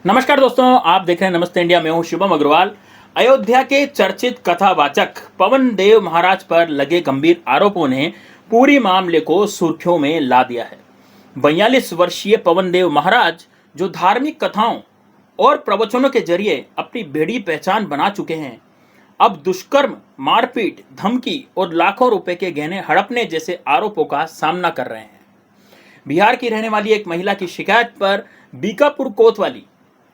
नमस्कार दोस्तों, आप देख रहे हैं नमस्ते इंडिया। मैं हूं शुभम अग्रवाल। अयोध्या के चर्चित कथावाचक पवन देव महाराज पर लगे गंभीर आरोपों ने पूरी मामले को सुर्खियों में ला दिया है। 42 वर्षीय पवन देव महाराज, जो धार्मिक कथाओं और प्रवचनों के जरिए अपनी बेड़ी पहचान बना चुके हैं, अब दुष्कर्म, मारपीट, धमकी और लाखों रुपए के गहने हड़पने जैसे आरोपों का सामना कर रहे हैं। बिहार की रहने वाली एक महिला की शिकायत पर बीकापुर कोतवाली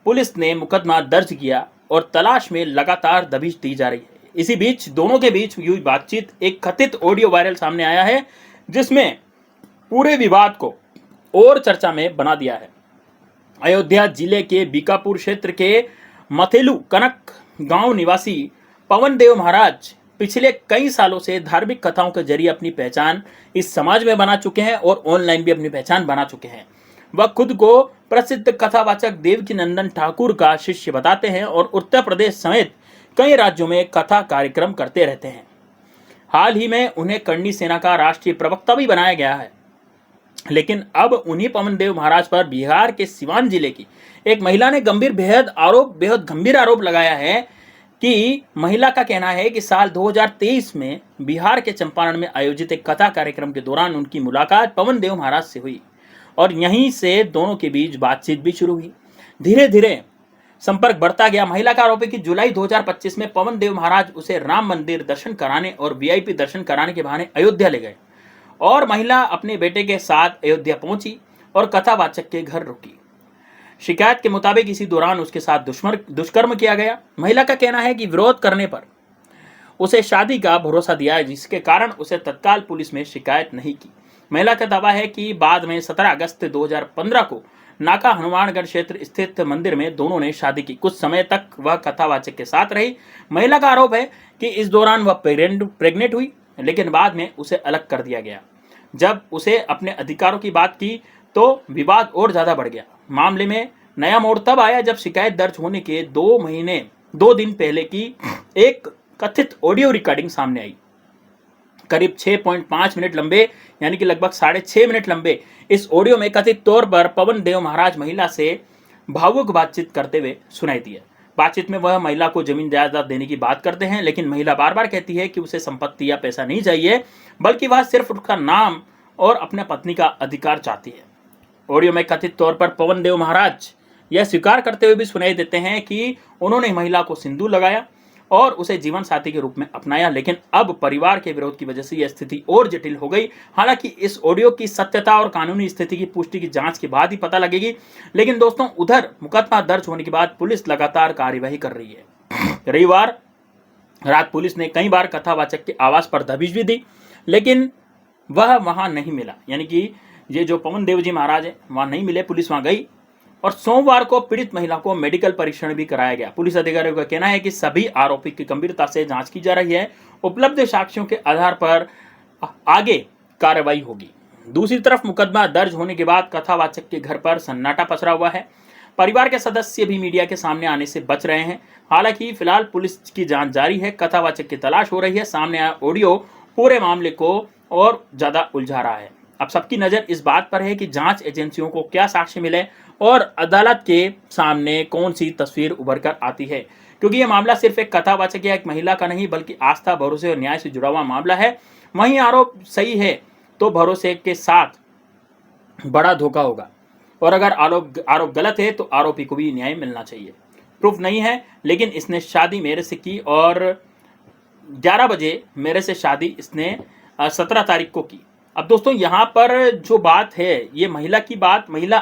पुलिस ने मुकदमा दर्ज किया और तलाश में लगातार दबिश दी जा रही है। इसी बीच दोनों के बीच हुई बातचीत, एक कथित ऑडियो वायरल सामने आया है, जिसमें पूरे विवाद को और चर्चा में बना दिया है। अयोध्या जिले के बीकापुर क्षेत्र के मथेलू कनक गांव निवासी पवन देव महाराज पिछले कई सालों से धार्मिक कथाओं के जरिए अपनी पहचान इस समाज में बना चुके हैं और ऑनलाइन भी अपनी पहचान बना चुके हैं। वह खुद को प्रसिद्ध कथावाचक देवकी नंदन ठाकुर का शिष्य बताते हैं और उत्तर प्रदेश समेत कई राज्यों में कथा कार्यक्रम करते रहते हैं। हाल ही में उन्हें करणी सेना का राष्ट्रीय प्रवक्ता भी बनाया गया है। लेकिन अब उन्हीं पवन देव महाराज पर बिहार के सिवान जिले की एक महिला ने बेहद गंभीर आरोप लगाया है कि महिला का कहना है कि साल 2023 में बिहार के चंपारण में आयोजित एक कथा कार्यक्रम के दौरान उनकी मुलाकात पवन देव महाराज से हुई और यहीं से दोनों के बीच बातचीत भी शुरू हुई। धीरे धीरे संपर्क बढ़ता गया। महिला का आरोप है कि जुलाई 2025 में पवन देव महाराज उसे राम मंदिर दर्शन कराने और वीआईपी दर्शन कराने के बहाने अयोध्या ले गए और महिला अपने बेटे के साथ अयोध्या पहुंची और कथावाचक के घर रुकी। शिकायत के मुताबिक इसी दौरान उसके साथ दुष्कर्म किया गया। महिला का कहना है कि विरोध करने पर उसे शादी का भरोसा दिया है, जिसके कारण उसे तत्काल पुलिस में शिकायत नहीं की। महिला का दावा है कि बाद में 17 अगस्त 2015 को नाका हनुमानगढ़ क्षेत्र स्थित मंदिर में दोनों ने शादी की। कुछ समय तक वह कथावाचक के साथ रही। महिला का आरोप है कि इस दौरान वह प्रेग्नेंट हुई, लेकिन बाद में उसे अलग कर दिया गया। जब उसे अपने अधिकारों की बात की तो विवाद और ज्यादा बढ़ गया। मामले में नया मोड़ तब आया जब शिकायत दर्ज होने के 2 दिन पहले की एक कथित ऑडियो रिकॉर्डिंग सामने आई। करीब 6.5 मिनट लंबे, यानी कि लगभग 6.5 मिनट लंबे इस ऑडियो में कथित तौर पर पवन देव महाराज महिला से भावुक बातचीत करते हुए सुनाई दिए। बातचीत में वह महिला को जमीन जायदाद देने की बात करते हैं, लेकिन महिला बार बार कहती है कि उसे संपत्ति या पैसा नहीं चाहिए, बल्कि वह सिर्फ उसका नाम और अपने पत्नी का अधिकार चाहती है। ऑडियो में कथित तौर पर पवन देव महाराज यह स्वीकार करते हुए भी सुनाई देते हैं कि उन्होंने महिला को सिंदूर लगाया और उसे जीवन साथी के रूप में अपनाया, लेकिन अब परिवार के विरोध की वजह से यह स्थिति और जटिल हो गई। हालांकि इस ऑडियो की सत्यता और कानूनी स्थिति की पुष्टि की जांच के बाद ही पता लगेगी। लेकिन दोस्तों, उधर मुकदमा दर्ज होने के बाद पुलिस लगातार कार्यवाही कर रही है। रविवार रात पुलिस ने कई बार कथावाचक के आवास पर दबिश भी दी, लेकिन वह वहां नहीं मिला। यानी कि ये जो पवन देव जी महाराज है वहां नहीं मिले। पुलिस वहां गई और सोमवार को पीड़ित महिला को मेडिकल परीक्षण भी कराया गया। पुलिस अधिकारियों का कहना है कि सभी आरोपी की गंभीरता से जांच की जा रही है। उपलब्ध साक्ष्यों के आधार पर आगे कार्रवाई होगी। दूसरी तरफ मुकदमा दर्ज होने के बाद कथावाचक के घर पर सन्नाटा पसरा हुआ है। परिवार के सदस्य भी मीडिया के सामने आने से बच रहे हैं। हालांकि फिलहाल पुलिस की जांच जारी है। कथावाचक की तलाश हो रही है। सामने आया ऑडियो पूरे मामले को और ज्यादा उलझा रहा है। अब सबकी नजर इस बात पर है कि जांच एजेंसियों को क्या साक्ष्य मिले और अदालत के सामने कौन सी तस्वीर उभर कर आती है, क्योंकि यह मामला सिर्फ एक कथावाचक या एक महिला का नहीं, बल्कि आस्था, भरोसे और न्याय से जुड़ा हुआ मामला है। वहीं आरोप सही है तो भरोसे के साथ बड़ा धोखा होगा, और अगर आरोप गलत है तो आरोपी को भी न्याय मिलना चाहिए। प्रूफ नहीं है, लेकिन इसने शादी मेरे से की और 11 बजे मेरे से शादी इसने 17 तारीख को की। अब दोस्तों, यहाँ पर जो बात है, ये महिला की बात, महिला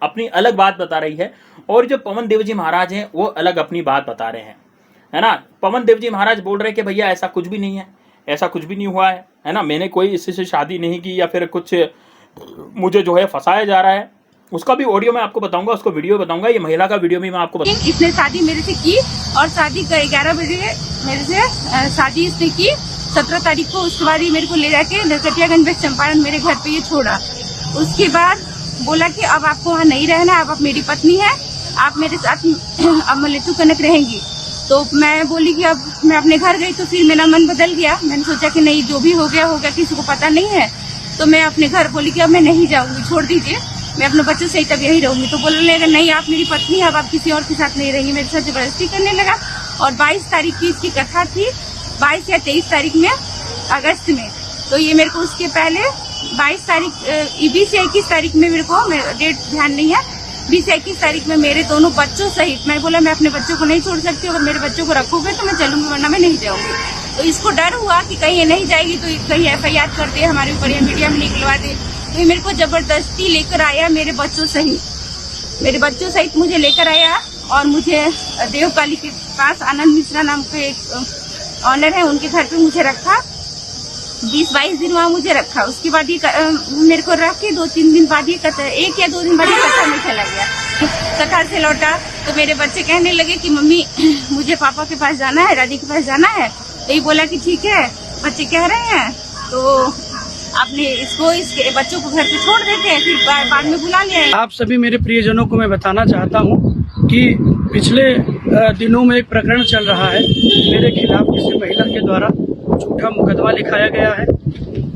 अपनी अलग बात बता रही है और जो पवन देव जी महाराज हैं वो अलग अपनी बात बता रहे हैं, है ना। पवन देव जी महाराज बोल रहे हैं कि भैया ऐसा कुछ भी नहीं है, ऐसा कुछ भी नहीं हुआ है ना, मैंने कोई इसी से शादी नहीं की या फिर कुछ मुझे जो है फंसाया जा रहा है। उसका भी ऑडियो मैं आपको बताऊंगा, उसको वीडियो बताऊंगा। ये महिला का वीडियो भी मैं आपको बताऊंगा। इसने शादी मेरे से की और शादी 11 बजे मेरे से शादी इसने की 17 तारीख को। उसके बाद ही मेरे को ले जाके नरकटियागंज में चंपारण मेरे घर पे ये छोड़ा। उसके बाद बोला कि अब आपको वहाँ नहीं रहना, अब आप मेरी पत्नी है, आप मेरे साथ अब मलेतू कनक रहेंगी। तो मैं बोली कि अब मैं अपने घर गई तो फिर मेरा मन बदल गया। मैंने सोचा कि नहीं, जो भी हो गया होगा, किसी को पता नहीं है। तो मैं अपने घर बोली कि अब मैं नहीं जाऊंगी, छोड़ दीजिए। मैं अपने बच्चों से तब यही रहूंगी। तो बोलने लगा नहीं आप मेरी पत्नी, अब आप किसी और के साथ नहीं रहेंगी। मेरे साथ जबरदस्ती करने लगा। और 22 तारीख की इसकी कथा थी, 22 या 23 तारीख में अगस्त में। तो ये मेरे को उसके पहले 22 तारीख 20 या 21 तारीख में, मेरे को डेट ध्यान नहीं है, 20 या 21 तारीख में मेरे दोनों बच्चों सहित, मैं बोला मैं अपने बच्चों को नहीं छोड़ सकती, अगर मेरे बच्चों को रखोगे तो मैं चलूंगी वरना मैं नहीं जाऊंगी। तो इसको डर हुआ कि कहीं ये नहीं जाएगी तो कहीं FIR कर दे हमारे ऊपर या मीडिया में निकलवा दे। तो ये मेरे को जबरदस्ती लेकर आया, मेरे बच्चों सहित मुझे लेकर आया और मुझे देवकाली के पास आनंद मिश्रा नाम के एक ऑनर है, उनके घर पे मुझे रखा। 20-22 दिन वहाँ मुझे रखा। उसके बाद ये मेरे को रख के 2-3 दिन बाद ये कथा, 1 या 2 दिन बाद ये कथा में चला गया। कथा से लौटा तो मेरे बच्चे कहने लगे कि मम्मी मुझे पापा के पास जाना है, दादी के पास जाना है। तो ये बोला कि ठीक है, बच्चे कह रहे हैं तो आपने इसके बच्चों को घर पे छोड़ देते हैं, फिर बाद में बुला लिया। आप सभी मेरे प्रियजनों को मैं बताना चाहता हूं कि पिछले दिनों में एक प्रकरण चल रहा है, मेरे खिलाफ किसी महिला के द्वारा झूठा मुकदमा लिखाया गया है,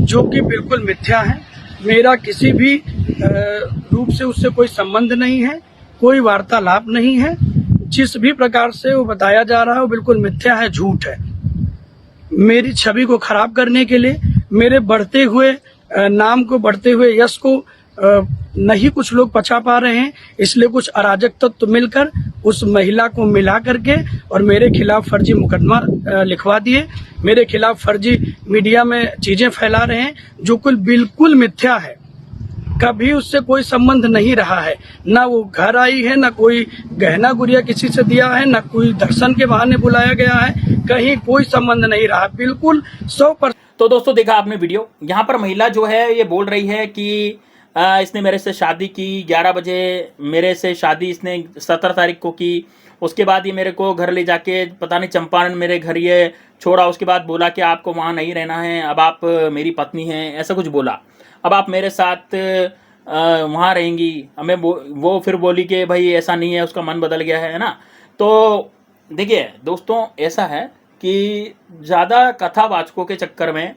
जो कि बिल्कुल मिथ्या है। मेरा किसी भी रूप से उससे कोई संबंध नहीं है, कोई वार्तालाप नहीं है। जिस भी प्रकार से वो बताया जा रहा है वो बिल्कुल मिथ्या है, झूठ है। मेरी छवि को खराब करने के लिए, मेरे बढ़ते हुए नाम को, बढ़ते हुए यश को नहीं कुछ लोग पचा पा रहे हैं, इसलिए कुछ अराजक तत्व मिलकर उस महिला को मिला करके और मेरे खिलाफ फर्जी मुकदमा लिखवा दिए, मेरे खिलाफ फर्जी मीडिया में चीजें फैला रहे हैं, जो कुल बिल्कुल मिथ्या है। कभी उससे कोई संबंध नहीं रहा है, ना वो घर आई है, ना कोई गहना गुड़िया किसी से दिया है, ना कोई दर्शन के बहाने बुलाया गया है, कहीं कोई संबंध नहीं रहा, बिल्कुल 100%। तो दोस्तों देखा आपने वीडियो, यहाँ पर महिला जो है ये बोल रही है कि इसने मेरे से शादी की, 11 बजे मेरे से शादी इसने 17 तारीख को की। उसके बाद ये मेरे को घर ले जाके पता नहीं चंपारण मेरे घर ये छोड़ा। उसके बाद बोला कि आपको वहाँ नहीं रहना है, अब आप मेरी पत्नी हैं, ऐसा कुछ बोला। अब आप मेरे साथ वहाँ रहेंगी। हमें वो फिर बोली कि भाई ऐसा नहीं है, उसका मन बदल गया है ना। तो देखिए दोस्तों, ऐसा है कि ज़्यादा कथावाचकों के चक्कर में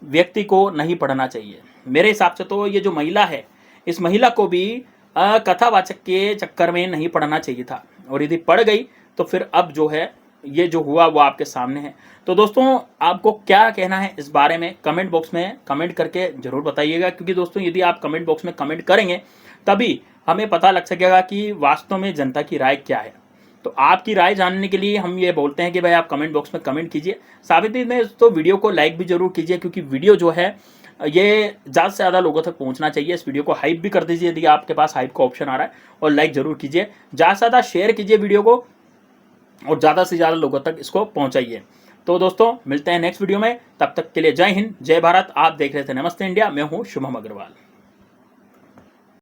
व्यक्ति को नहीं पढ़ना चाहिए। मेरे हिसाब से तो ये जो महिला है, इस महिला को भी कथावाचक के चक्कर में नहीं पढ़ना चाहिए था, और यदि पढ़ गई तो फिर अब जो है ये जो हुआ वो आपके सामने है। तो दोस्तों आपको क्या कहना है इस बारे में कमेंट बॉक्स में कमेंट करके ज़रूर बताइएगा, क्योंकि दोस्तों यदि आप कमेंट बॉक्स में कमेंट करेंगे तभी हमें पता लग सकेगा कि वास्तव में जनता की राय क्या है। तो आपकी राय जानने के लिए हम ये बोलते हैं कि भाई आप कमेंट बॉक्स में कमेंट कीजिए। साथ ही में तो वीडियो को लाइक भी जरूर कीजिए, क्योंकि वीडियो जो है ये ज़्यादा से ज़्यादा लोगों तक पहुंचना चाहिए। इस वीडियो को हाइप भी कर दीजिए यदि आपके पास हाइप का ऑप्शन आ रहा है, और लाइक जरूर कीजिए। ज़्यादा से ज़्यादा शेयर कीजिए वीडियो को और ज़्यादा से ज़्यादा लोगों तक इसको पहुंचाइए। तो दोस्तों मिलते हैं नेक्स्ट वीडियो में, तब तक के लिए जय हिंद, जय भारत। आप देख रहे थे नमस्ते इंडिया, मैं हूँ शुभम अग्रवाल।